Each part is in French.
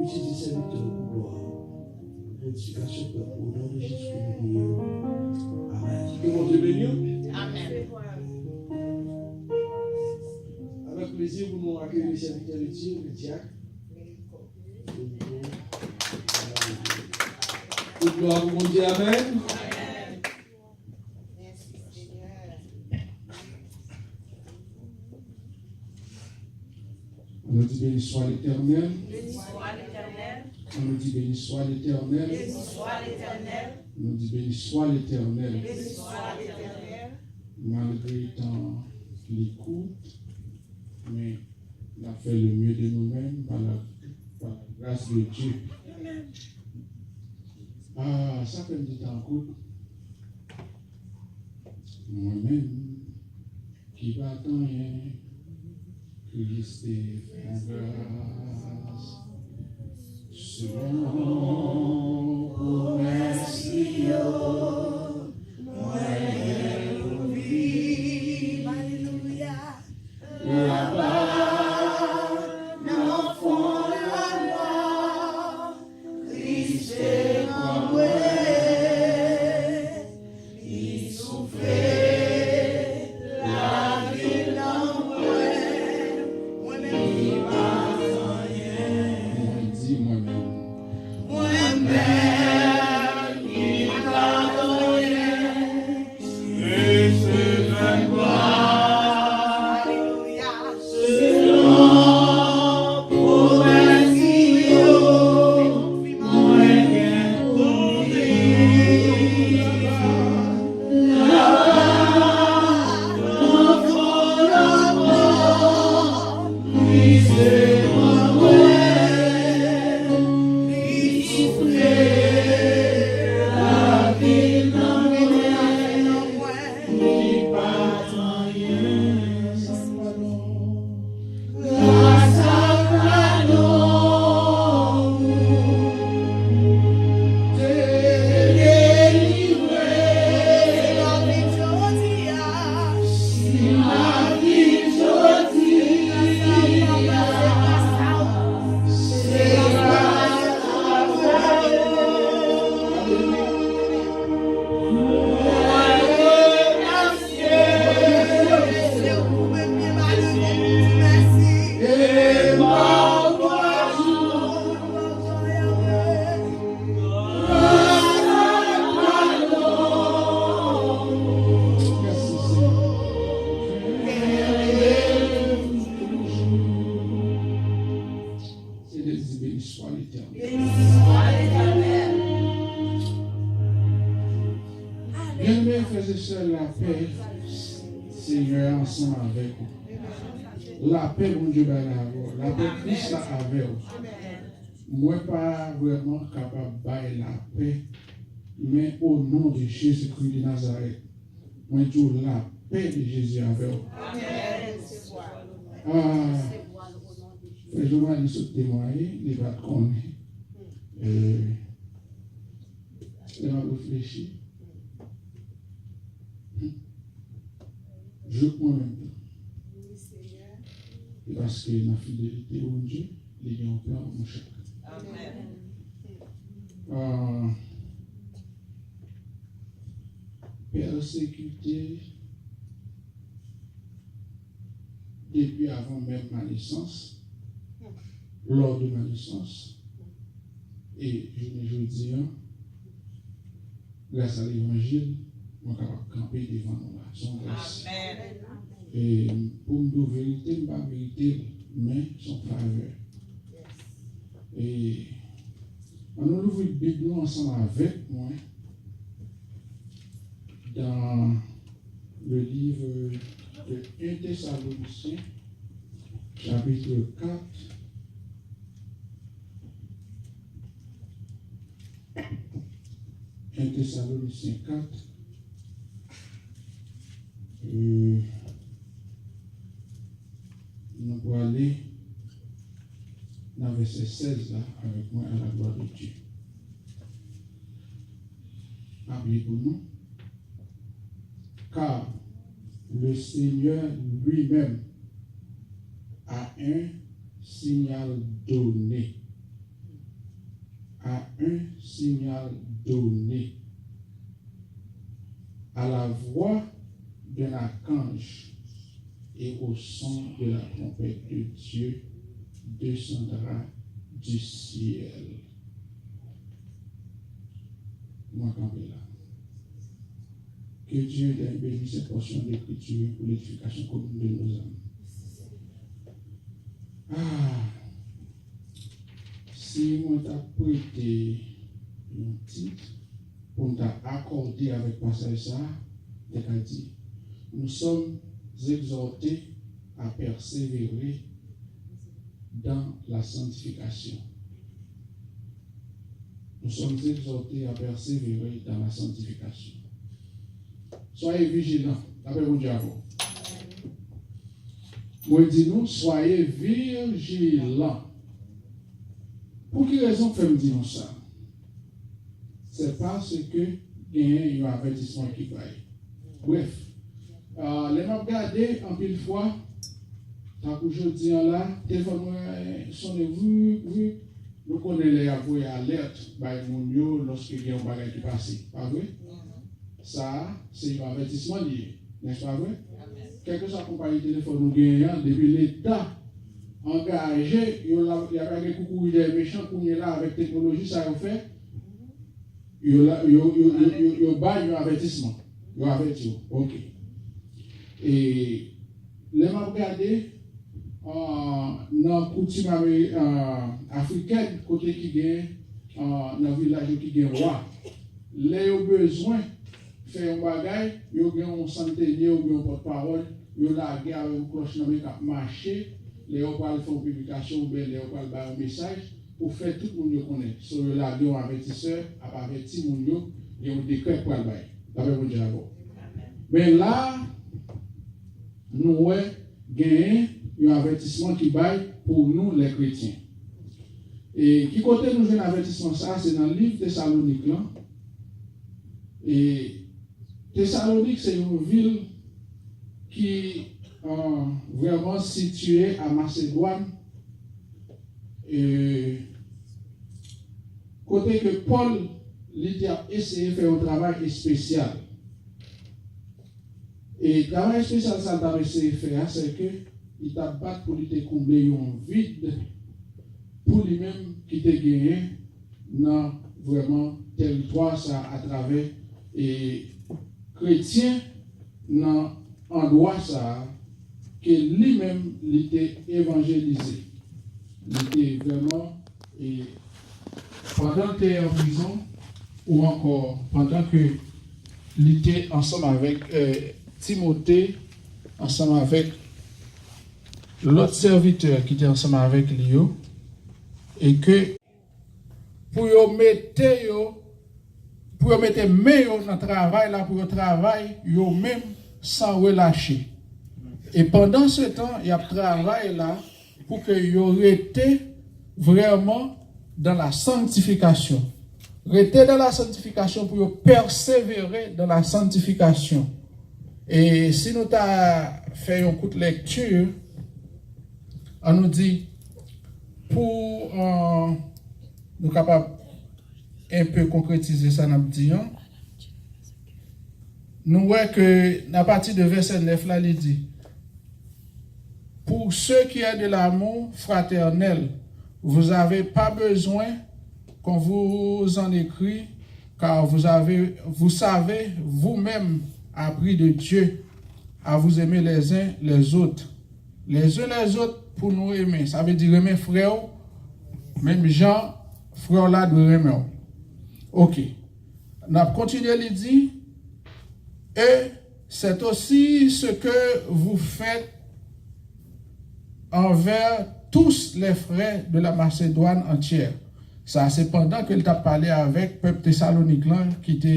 utiliser ces serviteurs pour gloire. L'édification peuple au nom de Jésus que nous prions. Amen. Que mon Dieu bénisse. Amen. Avec plaisir, vous nous accueillez les serviteurs de Dieu, le diacre. Toute gloire pour mon Dieu. Amen. On nous dit béni soit l'Éternel. On nous dit béni soit l'Éternel. On nous dit béni soit l'Éternel. Malgré le temps qu'il écoute, mais on a fait le mieux de nous-mêmes par la grâce de Dieu. Ah, ça fait du temps court. Moi-même, qui va attendre, Christ est grâce. Selon promesse, moi, je vis. Alléluia. Là-bas, dans le fond de la mort, Christ est en moi. Il souffrait la vie dans moi. Moi-même, la paix, mon Dieu, la paix Christ avec vous. Moi, pas vraiment capable de bailler la paix, mais au nom de Jésus-Christ de Nazareth, moi, je dis la paix de Jésus avec vous. Ah, je vais aller se témoigner, il va te connaître. Je vais réfléchir. Je prends même temps. Parce que la fidélité au Dieu, il y a un plan en chacun. Amen. Persécuté depuis avant même ma naissance, lors de ma naissance, et je dis, grâce à l'évangile, on est capable de camper devant nous, son grâce. Et pour nous vérité, pas vérité, mais son faveur. Et on ouvre la Bible ensemble avec moi dans le livre de 1 Thessaloniciens, chapitre 4. 1 Thessaloniciens 4. Nous allons aller dans le verset 16 là, avec moi à la gloire de Dieu. Appelez pour nous. Car le Seigneur lui-même a un signal donné à un signal donné, à la voix d'un archange et au son de la trompette de Dieu descendra du ciel. Moi, camper là. Que Dieu ait béni cette portion d'écriture pour l'édification commune de nos âmes. Si moi t'ai prêté un titre pour t'accorder avec passage ça, t'as dit, nous sommes exhortés à persévérer dans la sanctification. Nous sommes exhortés à persévérer dans la sanctification. Soyez vigilants, d'après mon Dieu. Moi, dis nous, soyez vigilants. Pour quelle raison fait-il dire ça? C'est parce que il y a un avertissement qui va. Bref, les gens regardent en pile fois, tant que je dis là, téléphone, sonnez-vous, nous connaissons les avoués alerte par mon lorsqu'il y a un bagage qui passe. Pas vrai? Ça, c'est un avertissement lié. N'est-ce pas vrai? Quel que soit la compagnie de téléphone nous gagnons, depuis l'État engagé, il y a des coucou des méchants pour là avec technologie, ça fait. Il y a un avertissement. Il y a un avertissement. Ok. Et les gens regardent dans la coutume africaine, côté qui gagne, dans le village qui gagne roi, les ont besoin de faire un bagage, ils ont un centenier, ils ont un porte-parole, ils ont la guerre avec une cloche dans le marché, les ont pas faire une publication, ou bien les ont pas faire un message pour faire tout le monde connaître. Sur la guerre, un avertisseur, à avertir le monde, il y a un décret pour le bail. D'après mon Dieu. Mais là, nous avons gagné un avertissement qui baille pour nous les chrétiens. Et qui côté nous avons un avertissement ça, c'est dans le livre Thessalonique là. Et Thessalonique, c'est une ville qui est vraiment située à Macédoine. Et côté que Paul a essayé de faire un travail spécial. Et le travail spécial ça t'a essayé de faire, c'est que il t'a battu pour lui combler un vide pour lui-même qui t'a gagné dans vraiment territoire ça à travers et chrétien dans endroit ça que lui-même il était évangélisé. Il était vraiment et pendant qu'il était en prison ou encore pendant que il était ensemble avec Timothée, ensemble avec l'autre serviteur qui était ensemble avec lui, et que pour mettre main dans le travail, là, pour le travail, même sans relâcher. Et pendant ce temps, il y a travail là pour que vous restez vraiment dans la sanctification. Restez dans la sanctification pour persévérer dans la sanctification. Et si nous avons fait une courte lecture, on nous dit, pour nous capables un peu concrétiser ça, nous disons, nous voyons que à partir de verset 9, là, il dit, pour ceux qui ont de l'amour fraternel, vous n'avez pas besoin qu'on vous en écrit, car vous savez vous-même appris de Dieu à vous aimer les uns les autres. Les uns les autres pour nous aimer. Ça veut dire aimer frère, même Jean, frère là doit aimer. Ok. On a continué à dire, et c'est aussi ce que vous faites envers tous les frères de la Macédoine entière. Ça, c'est pendant qu'il t'a parlé avec le peuple thessalonique qui t'a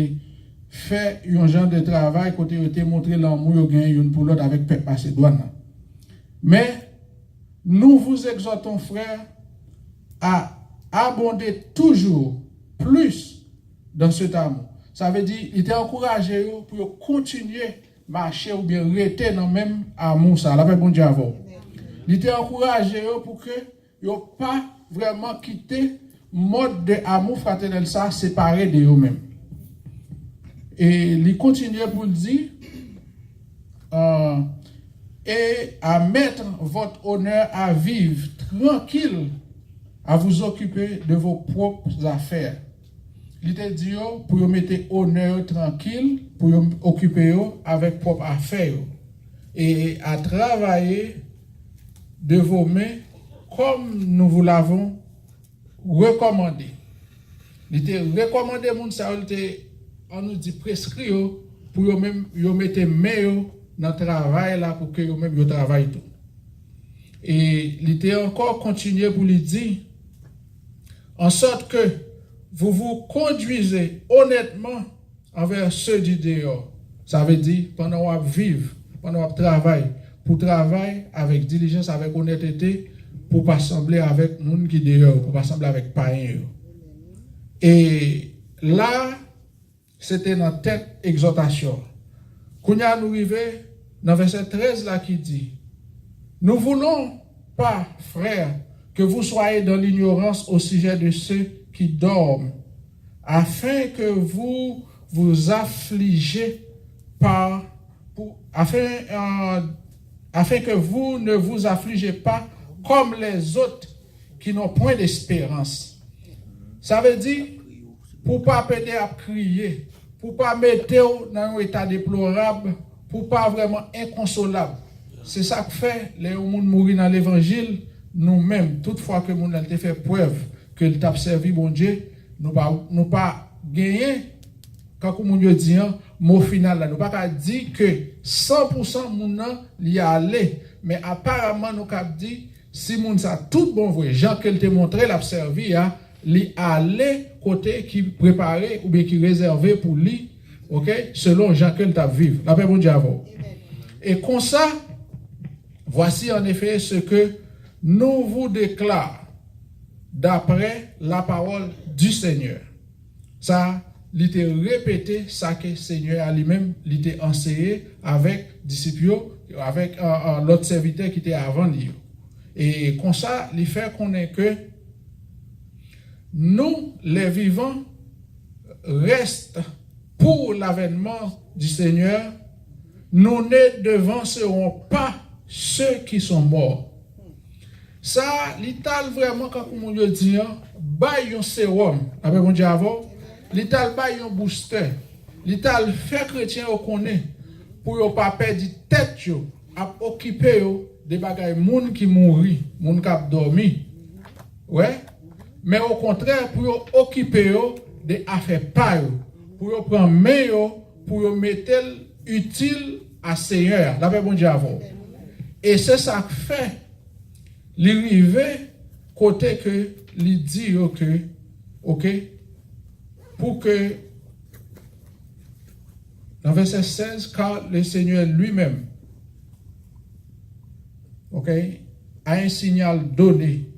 fait un genre de travail, côté il t'a montré l'amour une pour l'autre avec le peuple Macédoine. Mais nous vous exhortons, frères, à abonder toujours plus dans cet amour. Ça veut dire, il t'a encouragé pour continuer à marcher ou bien rester dans le même amour. Ça, avec bon Dieu avant. Il t'a encouragé pour que vous pas vraiment quitter mode de amour fraternel ça séparé de eux-mêmes. Et il continue pour le dire et à mettre votre honneur à vivre tranquille, à vous occuper de vos propres affaires. Il te dit pour mettre honneur tranquille, pour occuper avec propres affaires et à travailler de vos mains comme nous vous l'avons recommandé. Il te recommandé moun ça on nous dit prescrit pour yo même yo mettre main dans travail là pour que yo même yo travaille tout. Et il était encore continué pour lui dire en sorte que vous vous conduisez honnêtement envers ceux du dehors. Ça veut dire pendant qu'on vivre, pendant qu'on travaille, pour travailler avec diligence, avec honnêteté, pour pas sembler avec monde qui dehors, pour pas sembler avec païens. Et là, c'était notre tête exhortation. Quand nous arrivons dans verset 13 là qui dit, nous voulons pas, frères, que vous soyez dans l'ignorance au sujet de ceux qui dorment, afin que vous vous affligez pas, afin que vous ne vous affligez pas comme les autres qui n'ont point d'espérance. Ça veut dire, pour pas péter à crier, pour pas mettre dans un état déplorable, pour pas vraiment inconsolable. C'est ça que fait les gens mourir dans l'évangile, nous-mêmes, toutefois que nous avons fait preuve que le t'a servi bon Dieu, nous pas gagné quand nous dit mot final là, nous pas dire que 100% moun li aller, mais apparemment nous cap dit si moun ça tout bon vrai, Jean qu'elle te montré l'a servi a li aller côté qui préparé ou bien qui réservé pour lui, OK, selon Jean qu'elle t'a vivre. La paix bon Dieu avant. Et comme ça, voici en effet ce que nous vous déclarons d'après la parole du Seigneur. Ça, il était répété, ça que le Seigneur a lui-même, il était enseigné avec disciples, avec l'autre serviteur qui était avant lui. Et comme ça, il fait qu'on est que nous, les vivants, restent pour l'avènement du Seigneur. Nous ne devancerons pas ceux qui sont morts. Ça, l'ital vraiment, quand on dit, bail un sérum, avec mon Dieu avant, l'ital bail un booster, l'ital fait chrétien au connaît, pour ne pas perdre tête, à occuper des bagages, moun qui mourit, moun qui a dormi. Ouais. Mais au contraire, pour occuper des affaires pas, pour prendre main, pour mettre utile à Seigneur, avec mon Dieu avant. Et c'est ça que fait. L'arrivée, côté que, il dit que, OK, pour que, dans verset 16, car le Seigneur lui-même, OK, a un signal donné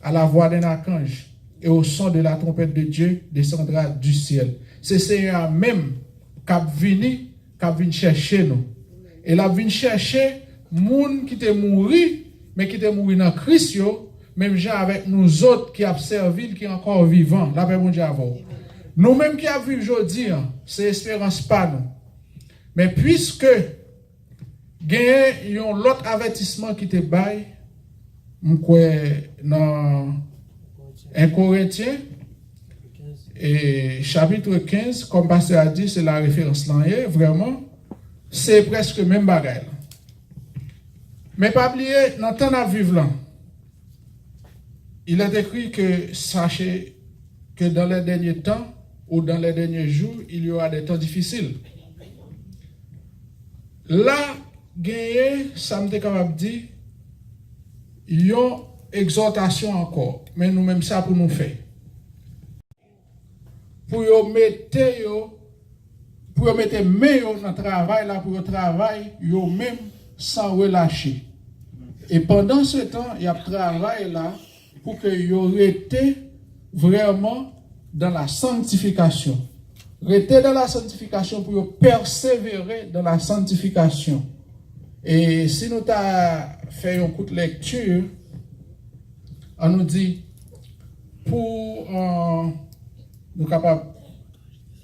à la voix d'un archange et au son de la trompette de Dieu descendra du ciel. C'est Seigneur même qui vient chercher nous. Et là, vient chercher moun qui te mouri, mais qui te mouru dans Christ, même gens avec nous autres qui ont servi, qui sont encore vivants. La paix, mon Dieu, avant. Nous-mêmes qui avons vu aujourd'hui, c'est espérance pas nous. Mais puisque il y a l'autre avertissement qui te baille, dans 1 Corinthiens, et chapitre 15, comme pasteur a dit, c'est la référence là, vraiment, c'est presque même bagaille. Mais pas oublier, dans le temps à vivre là, il est écrit que sachez que dans les derniers temps ou dans les derniers jours, il y aura des temps difficiles. Là, gagner, ça me capable de dire, il y a une exhortation encore, mais nous-mêmes ça pour nous faire. Pour mettre main dans le travail, là, pour le travail, yo même sans relâcher. Et pendant ce temps, il y a travail là pour que yo rete vraiment dans la sanctification. Rester dans la sanctification pour persévérer dans la sanctification. Et si nous avons fait une courte lecture, on nous dit, pour nous capables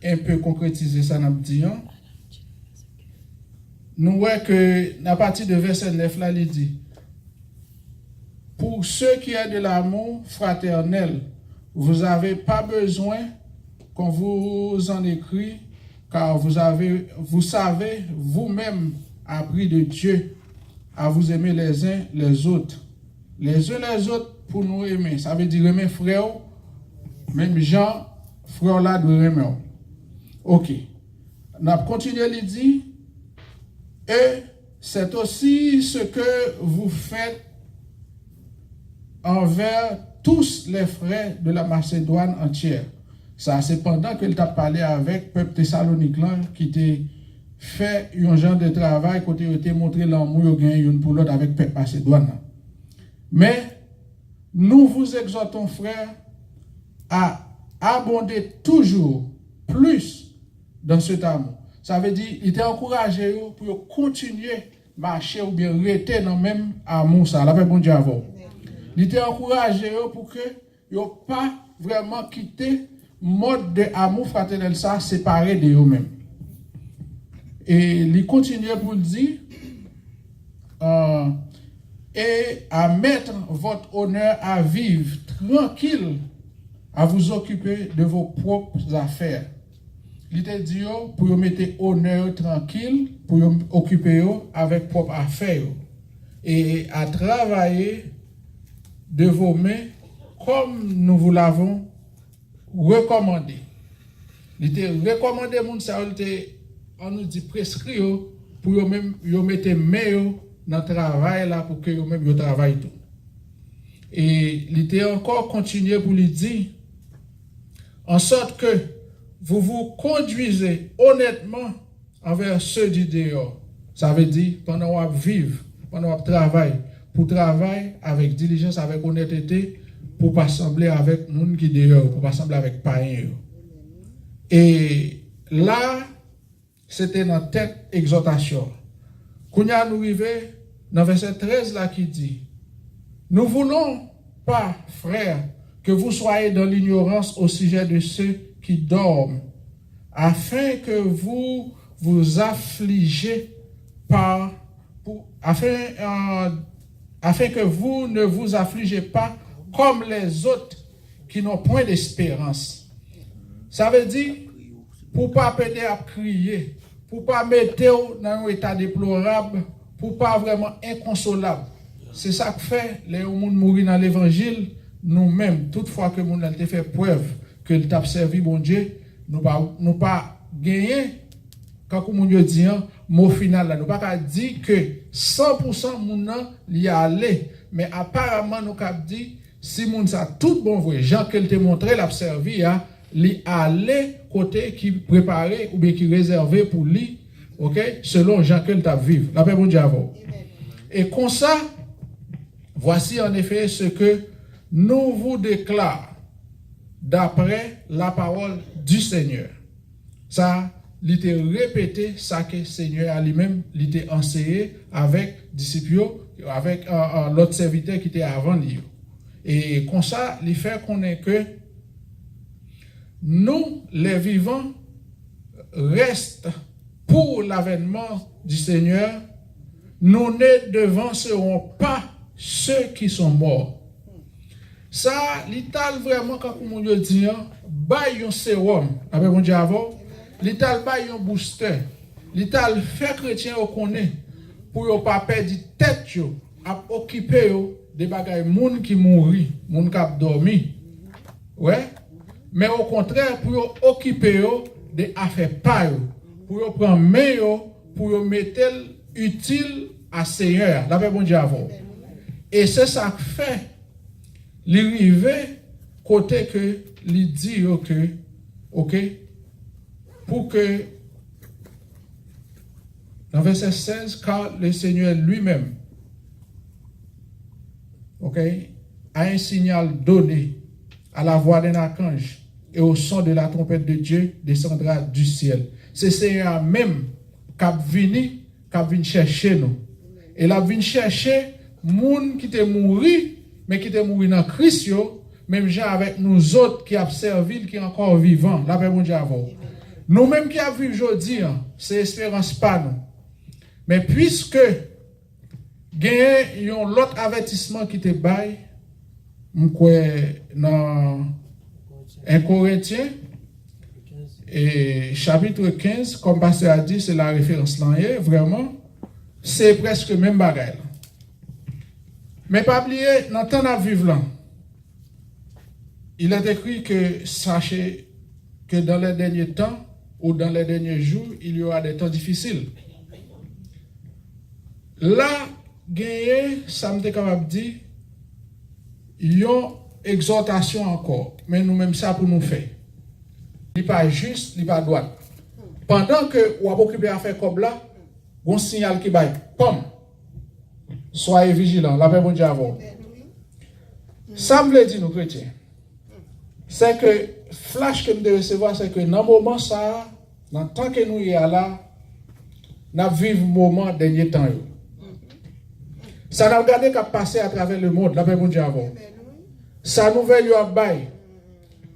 un peu concrétiser ça, nous disons, nous voyons que à partir de verset 9 là, il dit, pour ceux qui ont de l'amour fraternel, vous n'avez pas besoin qu'on vous en écrit, car vous savez vous-même appris de Dieu à vous aimer les uns les autres. Les uns les autres pour nous aimer. Ça veut dire aimer frère, même Jean, frère là doit aimer. Ok. On a continué à dire, et c'est aussi ce que vous faites envers tous les frères de la Macédoine entière. Ça, c'est pendant qu'il t'a parlé avec le peuple thessalonique qui t'a fait un genre de travail, côté il t'a montré l'amour une pour l'autre avec le peuple Macédoine. Mais nous vous exhortons, frères, à abonder toujours plus dans cet amour. Ça veut dire, il t'a encouragé pour continuer à marcher ou bien rester dans le même amour. Ça, la paix bon Dieu avant. Il t'a encouragé pour que vous pas vraiment quitté le mode d'amour fraternel, ça, séparé de eux-mêmes. Et il continue pour le dire, et à mettre votre honneur à vivre tranquille, à vous occuper de vos propres affaires. Il te dit pour vous mettre honneur tranquille, pour vous occuper avec propres affaires. Et à travailler de vos mains comme nous vous l'avons recommandé. Il te recommandé, on nous dit prescrit pour vous même mettre main dans le travail là pour que vous même vous travaillez tout. Et il était encore continué pour lui dire en sorte que vous vous conduisez honnêtement envers ceux du dehors. Ça veut dire pendant que vous vivez, pendant que vous travaillez, pour travailler avec diligence, avec honnêteté, pour pas sembler avec les gens qui dehors, pour pas sembler avec païens. Et là, c'était notre tête exhortation. Quand nous arrivons dans verset 13 là qui dit, nous voulons pas, frères, que vous soyez dans l'ignorance au sujet de ceux qui dorment, afin que vous vous affligez afin que vous ne vous affligez pas comme les autres qui n'ont point d'espérance. Ça veut dire, pour pas péter à crier, pour pas mettre dans un état déplorable, pour pas vraiment inconsolable. C'est ça que fait les gens mourir dans l'évangile, nous-mêmes, toutefois que nous avons fait preuve que le t'a servi, bon Dieu, nous pas gagné, quand nous dit, mot final, là, nous pas dit que 100% moun y aller, mais apparemment nous avons dit, si moun ça tout bon vrai, Jean qu'elle te montré l'a servi, li aller côté qui préparé ou bien qui réservé pour lui, ok, selon Jean qu'elle t'a vivre. La paix bon Dieu avant. Et comme ça, voici en effet ce que nous vous déclarons d'après la parole du Seigneur. Ça, il était répété, ça que le Seigneur a lui-même, il était enseigné avec disciples, avec l'autre serviteur qui était avant lui. Et comme ça, il fait qu'on est que nous, les vivants, restent pour l'avènement du Seigneur. Nous ne devancerons pas ceux qui sont morts. Ça, l'ital vraiment, quand on dit, bail un sérum, avec mon Dieu avant, l'ital bail un booster, l'ital fait chrétien au connaît, pour ne pas perdre tête, à occuper des bagages, moun qui mourir, moun qui a dormi. Ouais? Mais au contraire, pour occuper des affaires pas, pour prendre meilleur, pour mettre utile à Seigneur, la bon Dieu avant. Et c'est ça que fait l'arrivée côté que il dit que OK pour que dans verset 16 car le Seigneur lui-même OK a un signal donné à la voix d'un archange et au son de la trompette de Dieu descendra du ciel. C'est Seigneur même qui vient chercher nous. Et la vient chercher moun qui te mouri mais qui te mouri dans Christ, même gens avec nous autres qui ont servi, qui sont encore vivants. La paix bon Dieu avant. Nous-mêmes qui avons vu aujourd'hui, c'est espérance pas nous. Mais puisque il y a l'autre avertissement qui te baille, dans 1 Corinthiens, et chapitre 15, comme pasteur a dit, c'est la référence là, vraiment, c'est presque le même bagage. Mais pas oublier, dans le temps à vivre là, il est écrit que sachez que dans les derniers temps ou dans les derniers jours, il y aura des temps difficiles. Là, gagner, ça me est capable de dire, il y a une exhortation encore, mais nous-mêmes ça pour nous faire. Il n'est pas juste, il n'est pas droit. Pendant que vous avez occupé à faire comme là, un signal qui baille, pom, soyez vigilants, la paix bon Dieu avant. Ça me dit nous chrétiens, c'est que flash que nous devons recevoir, c'est que dans le moment ça, dans le temps que nous y sommes là, nous vivons le moment dernier temps. Ça n'a regardé qu'à passer à travers le monde, la paix bon Dieu avant. Ça nouvelle yo bail.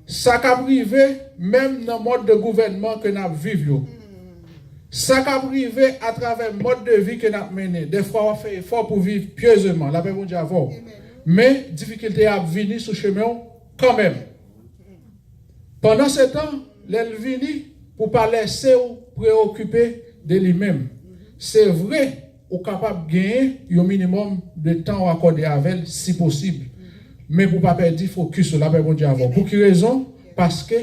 Ça qu'a privé même dans le mode de gouvernement que nous vivons. Ça qu'a privé à travers le mode de vie que nous mené. Des fois on fait effort pour vivre pieusement, la paix bon Dieu avant. Mais difficulté à venir sur chemin quand même. Pendant ce temps, l'elle vient pour pas laisser ou préoccuper de lui-même. C'est vrai, ou capable de gagner un minimum de temps accordé avec elle si possible. Mais pour ne pas perdre focus sur la paix bon Dieu avant. Pour quelle raison? Parce que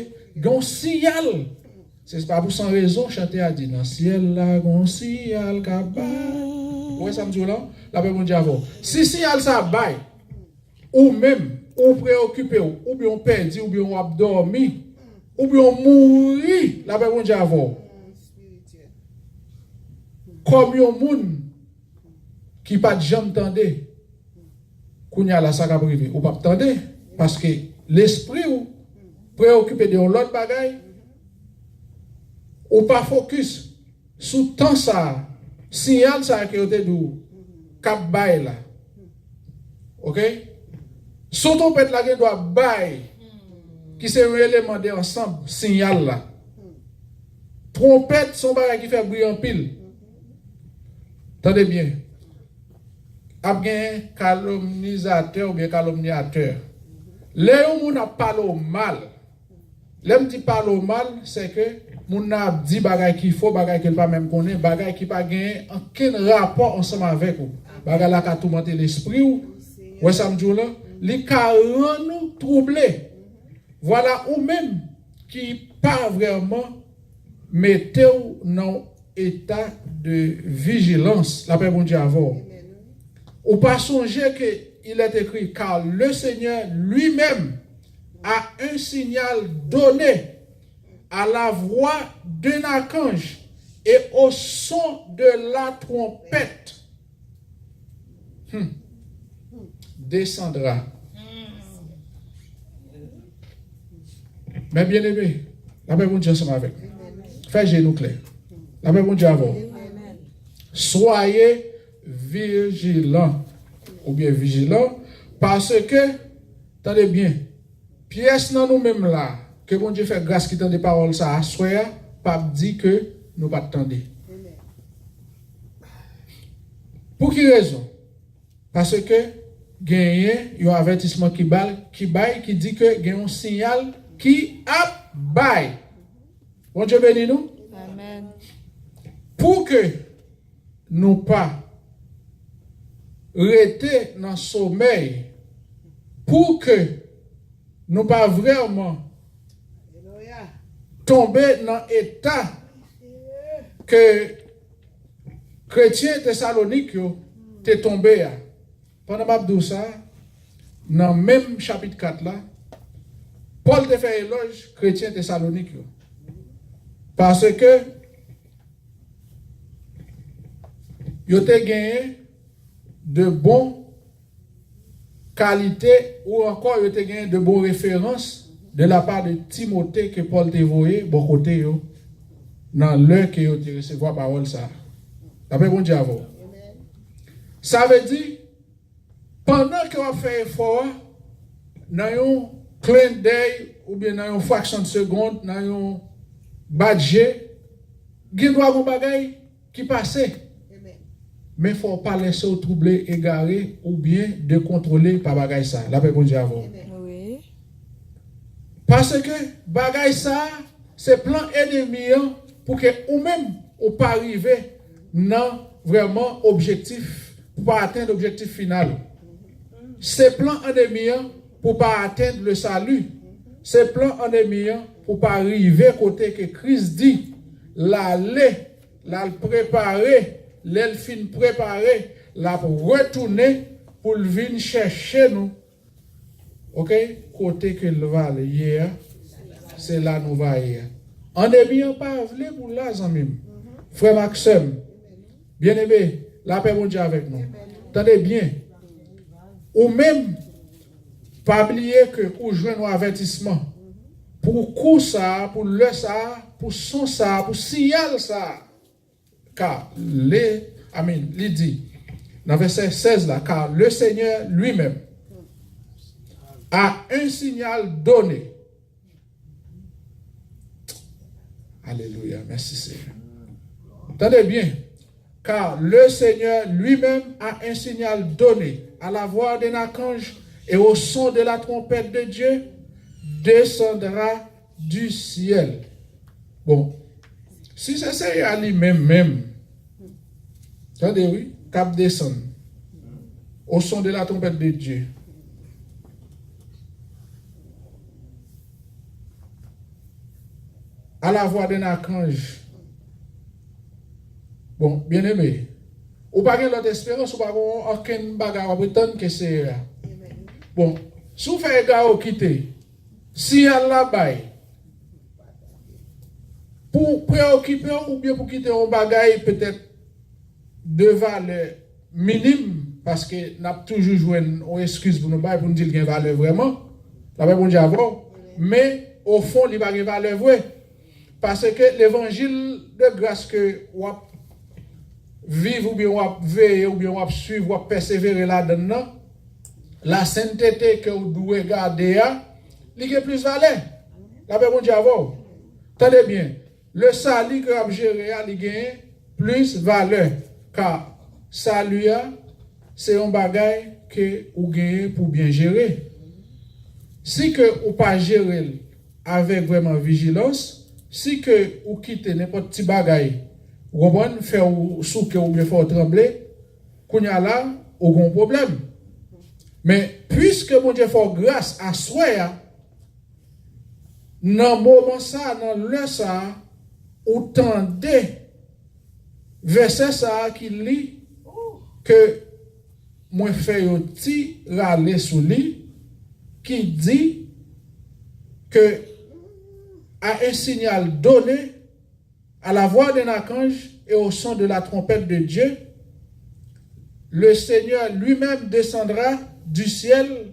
un signal. C'est pas pour sans raison chanter à dire dans le ciel là un signal capable. Ouais ça me dit là, la paix bon Dieu avant. Si signal ça bail ou même ou préoccupé ou bien perdu ou bien on dormi ou bien on mourir, la paix bon Dieu avant. Comme un monde qui pas de jambe tendé qu'on y a la saga privé ou pas tendé parce que l'esprit ou préoccupé de l'autre bagaille ou pas focus sur temps ça signal ça que te dou cap bail là. OK? Surtout peut-être la doit bail qui c'est un élément de ensemble signal là. Trompette son bagage qui fait bruit en pile. Attendez bien. Abgen calomnisateur ou bien calomniateur. Là où on a parlé mal. L'aime dit parler mal, c'est que mon a dit bagay qui faut, bagay qu'il pas même connaît, bagay qui pas gagné aucun rapport ensemble avec vous. Bagay la ka tourmenter l'esprit ou ouais ça me dit là, li ka rend nous troublé. Voilà ou même qui pas vraiment mettez dans état de vigilance, la paix bon Dieu avant. Ou pas songer que il est écrit car le Seigneur lui-même a un signal donné à la voix d'un archange et au son de la trompette descendra. Mais bien aimé, la paix bon Dieu ensemble avec nous. Fais genou clair. La paix bon Dieu avant. Soyez vigilants ou bien vigilants parce que, attendez bien, pièce dans nous-mêmes là, que bon Dieu fait grâce qui tend des paroles ça, soyez pas dit que nous pas attendre. Pour quelle raison? Parce que gagner un avertissement qui baille qui dit que gagne un signal qui a baille. Bon Dieu bénit nous. Amen. Pour que nous pas rester dans le sommeil, pour que nous pas vraiment tomber dans l'état que chrétien Thessalonique t'est tombé. Pendant que ça, dans le même chapitre 4 là, Paul te fait éloge chrétien Thessalonique. Parce que il a gagné de bonnes qualités ou encore il a gagné de bonnes références de la part de Timothée que Paul t'a envoyé bon côté dans l'heure que il a recevoir parole ça. Après bon Dieu avant. Ça veut dire pendant qu'on fait effort dans une clin d'œil ou bien dans une fraction de seconde, dans un badge, il doit avoir des bagages qui passent. Mais il ne faut pas laisser au troublé, égaré ou bien de contrôler par bagage ça. La paix bon Dieu avant. Oui. Parce que bagage ça, c'est plan ennemi pour que ou même ou pas arriver dans vraiment objectif, pour pas atteindre l'objectif final. C'est plan ennemi pour pas atteindre le salut. C'est plan ennemi pour pas arriver côté que Christ dit, l'aller, la préparer. L'elfine préparée, la retourner pour venir chercher nous. Ok? Côté que le va hier, c'est là nous va hier. On est bien pas vle pour là, amis. Frère Maxime, bien aimé, la paix mon Dieu avec nous. Attendez bien. Ou même, pas oublier que pour joindre un avertissement, pour coup ça, pour le ça, pour son ça, pour signal ça. Car il dit, dans verset 16 là, car le Seigneur lui-même a un signal donné. Alléluia, merci Seigneur. Entendez bien, car le Seigneur lui-même a un signal donné à la voix d'un archange et au son de la trompette de Dieu descendra du ciel. Bon. Si c'est ça, il lui-même, attendez, oui, cap descend, au son de la trompette de Dieu. À la voix d'un archange. Bon, bien aimé, ou pas l'autre espérance, ou pas aucun bagage à prétendre que c'est. Bon, si vous faites un gars au quitter, si elle la baille, pour préoccuper ou bien pour quitter un bagage peut-être de valeur minime, parce que n'a toujours joué une excuse pour nous dire qu'il y a une valeur vraiment, la même bon avant, mais au fond, il n'y a pas de valeur vraie. Parce que l'évangile de grâce que vous vivez ou bien vous veillez ou bien vous suivez, vous persévérer là-dedans, la sainteté que vous devez garder, il y a plus de valeur. La même bon avant. Tenez bien. Le salut que vous gérez, il gagne plus de valeur. Car salut, c'est un bagage que vous gagnez pour bien gérer. Si que vous pas gérer avec vraiment vigilance, si que vous quittez n'importe petit bagage, vous comprenez, faire souke ou bien faire trembler, qu'on y a là, aucun problème. Mais puisque mon Dieu fait grâce à soi, dans le moment ça, dans le ça, ou tendez verset ça qui lit que moi fait un petit râler sous lui qui dit que à un signal donné à la voix d'un archange et au son de la trompette de Dieu, le Seigneur lui-même descendra du ciel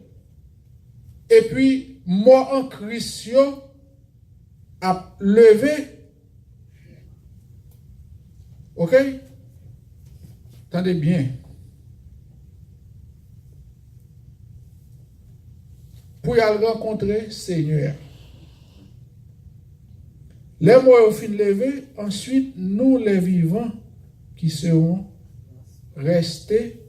et puis moi en Christ a levé. Ok? Attendez bien. Pour y aller rencontrer Seigneur. Les morts au fin levé, ensuite nous les vivants qui seront restés,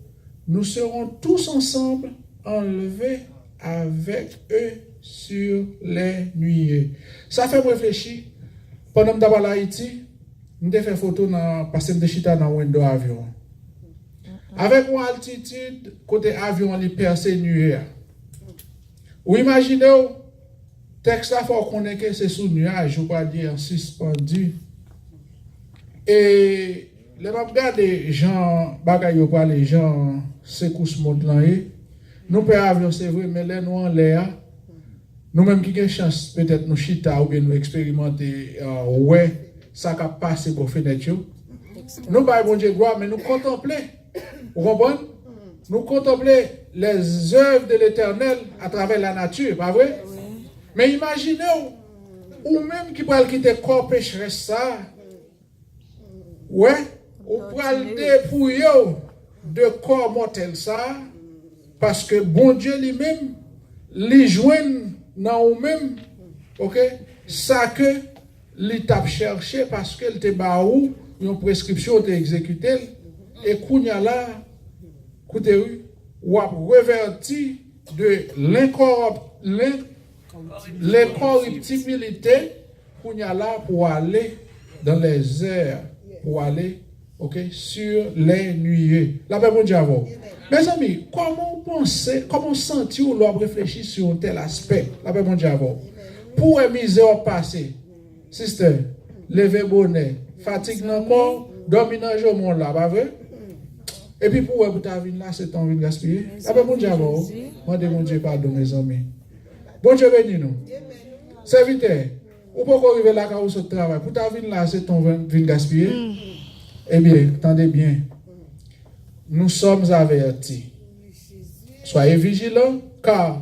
nous serons tous ensemble enlevés avec eux sur les nuées. Ça fait me réfléchir. Pendant que d'abord Haïti, nous avons fait photo dans passer de chita dans window avion. Avec une altitude, côté avion, il perce nuée. Ou imaginez, texte là, il faut qu'on ait que c'est sous nuage, ou pas dire suspendu. Et les regarde les gens, bagaille pas les gens, secousse monte là. Nous payons avion, c'est vrai, mais là, nous en l'air. Nous-mêmes qui avons chance, peut-être nous chita ou bien nous expérimenter, ouais, ça qui passe pour fenêtre. Nous, par bon Dieu, gloire, mais nous contempler. Vous comprenez? Nous contempler les œuvres de l'Éternel à travers la nature, pas vrai? Oui. Mais imaginez, ou même qui peut quitter le corps pécheresse ça, ouais, ou peut le dépouiller de corps mortel ça, parce que bon Dieu lui-même, lui joint dans ou même, ok, ça que l'étape cherché parce qu'elle te baou, une prescription te exécutée, et qu'on y a là, écoutez, ou a reverti de l'incorruptibilité qu'on y a là pour aller dans les airs, pour aller, ok, sur les nuées. La paix, mon Dieu, avant. Mes amis, comment penser, comment sentir ou l'on réfléchir sur un tel aspect? La paix, mon Dieu, avant. Pour miser au passé, sister, lever bonnet, fatigue dans le corps, dormir dans le monde là, pas vrai? Et puis pour vous ta vie là, c'est ton vie gaspillée. La paix, mon Dieu, avant. Moi, mon Dieu, pardon, mes amis. Bon Dieu bénis nous. Serviteur, ou pas arriver là quand vous êtes au travail, pour ta vie là, c'est ton vie gaspillée. Eh bien, attendez bien. Nous sommes avertis. Soyez vigilants, car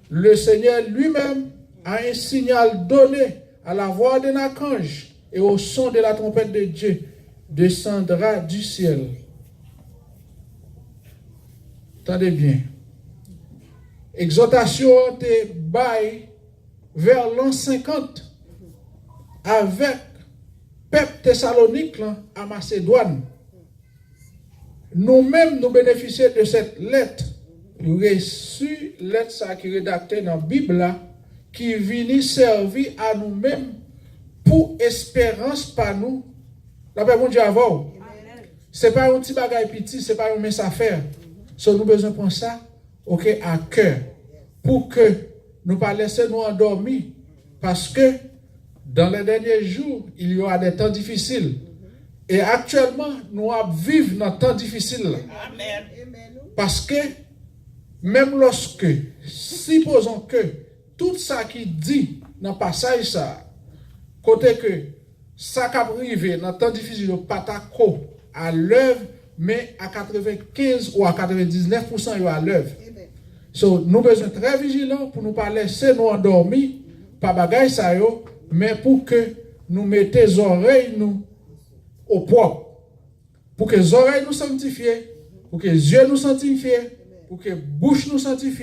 le Seigneur lui-même a un signal donné à la voix d'un archange et au son de la trompette de Dieu descendra du ciel. Attendez bien. Exhortation te bail vers l'an 50 avec peuple Thessalonique à Macédoine. Nous-mêmes, nous bénéficions de cette lettre reçue, lettre ça qui est rédactée dans la Bible, qui vient servir à nous-mêmes pour espérance par nous. La paix, mon Dieu, avant. Ce n'est pas un petit bagage petit, ce n'est pas une mince affaire. So, nous avons besoin de prendre ça, ok, à cœur, pour que nous ne pas laisser nous endormir, parce que dans les derniers jours, il y aura des temps difficiles. Et actuellement, nous vivons dans temps difficile. Amen. Parce que, même lorsque, supposons que tout ça qui dit dans le passage, ça, côté que ça qui arrive dans temps difficile, pas à l'œuvre, mais à 95 ou à 99% à l'œuvre. So, nous besoin très vigilants pour ne pas laisser nous endormir par bagaille ça yo, mais pour que nous mettions les oreilles nous au propre. Pour que les oreilles nous sanctifient, pour que les yeux nous sanctifient, pour que la bouche nous sanctifie,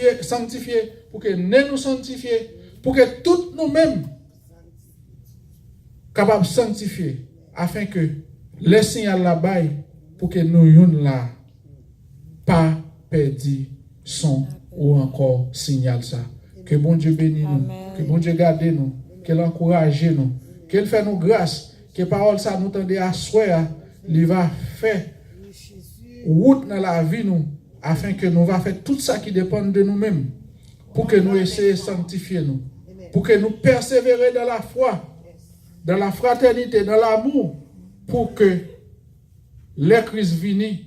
pour que les nez nous sanctifient, pour que toutes nous-mêmes capables de sanctifier, afin que les signaux là-bas, pour que nous ne là pas perdu son ou encore signal ça. Que bon Dieu bénisse nous, que bon Dieu garde nous, qu'il encourage nous, qu'il fait nous grâce. Que parole ça nous tendait à souhaiter, il va faire route dans la vie nous, afin que nous va faire tout ça qui dépend de nous-mêmes, pour que nous essayions de sanctifier nous, pour que nous persévérer dans la foi, dans la fraternité, dans l'amour, pour que les crises viennent,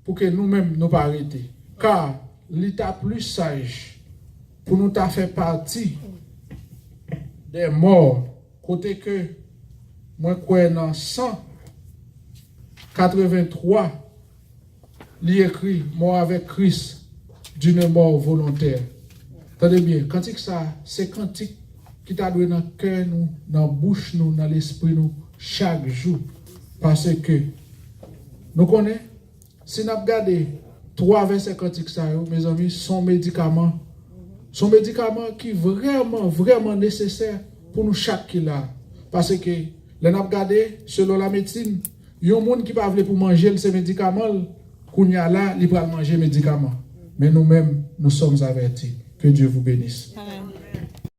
pour que nous-mêmes nous pas arrêter. Car l'état plus sage pour nous ta fait partie des morts, côté que moi crois dans 183, il écrit mort avec Christ d'une mort volontaire. Attendez bien, cantique ça, c'est cantique qui t'a donné dans le cœur nous, dans la bouche nous, dans l'esprit nous, chaque jour. Parce que nous connaissons, si nous regardons 3 versets cantiques ça, mes amis, sont médicaments. Son médicament qui est vraiment nécessaire pour nous chaque qui là. Parce que, les n'a regardé, selon la médecine, il y a un monde qui ne veut pas pour manger ces médicaments, qu'on y a là, il va manger les médicaments. Mais nous-mêmes, nous sommes avertis. Que Dieu vous bénisse. Amen.